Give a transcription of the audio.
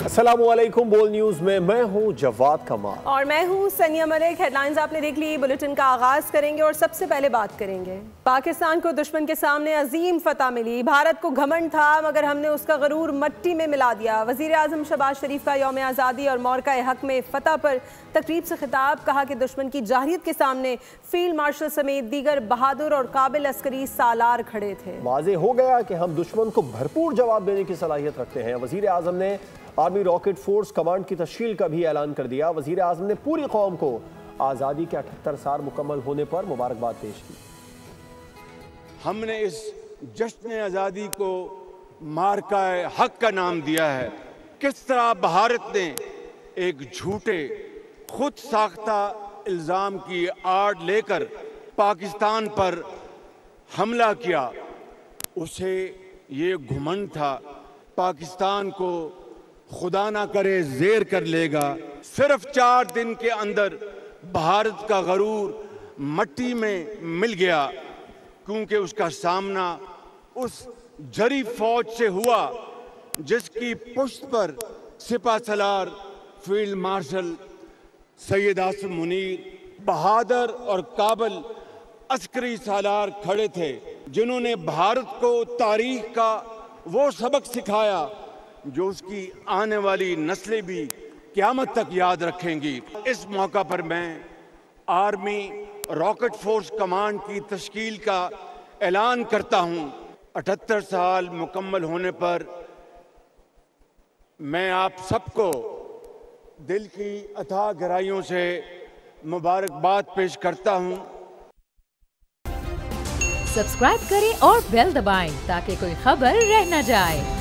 अस्सलामुअलैकुम। बोल न्यूज में मैं हूं जवाद कमाल और मैं हूं सनिया मलिक। हेडलाइंस आपने देख ली। बुलेटिन का आगाज करेंगे और सबसे पहले बात करेंगे पाकिस्तान को दुश्मन के सामने अजीम फतह मिली। भारत को घमंड था मगर हमने उसका गरूर मट्टी में मिला दिया। वजीर आजम शहबाज शरीफ का यौम आज़ादी और मोरका हक में फतह पर तकरीब से खिताब। कहा कि दुश्मन की जाहिरियत के सामने फील्ड मार्शल समेत दीगर बहादुर और काबिल अस्करी सालार खड़े थे। वाज़े हो गया कि हम दुश्मन को भरपूर जवाब देने की सलाहियत रखते हैं। वजीर आजम ने आर्मी रॉकेट फोर्स कमांड की तश्कील का भी ऐलान कर दिया। वजीर आजम ने पूरी कौम को आज़ादी के 78 साल मुकम्मल होने पर मुबारकबाद पेश की। हमने इस जश्न आज़ादी को मार्का हक का नाम दिया है। किस तरह भारत ने एक झूठे खुद साख्ता इल्ज़ाम की आड़ लेकर पाकिस्तान पर हमला किया, उसे ये घुमंड था पाकिस्तान को खुदा ना करे ज़ेर कर लेगा। सिर्फ 4 दिन के अंदर भारत का गरूर मट्टी में मिल गया, क्योंकि उसका सामना उस जरी फौज से हुआ जिसकी पुश्त पर सिपा सलार फील्ड मार्शल सैयद आसिम मुनीर बहादुर और काबिल अस्करी सालार खड़े थे, जिन्होंने भारत को तारीख का वो सबक सिखाया जो उसकी आने वाली नस्लें भी क़यामत तक याद रखेंगी। इस मौका पर मैं आर्मी रॉकेट फोर्स कमांड की तश्कील का ऐलान करता हूं। 78 साल मुकम्मल होने पर मैं आप सबको दिल की अथाह गहराइयों से मुबारकबाद पेश करता हूं। सब्सक्राइब करें और बेल दबाएं ताकि कोई खबर रह न जाए।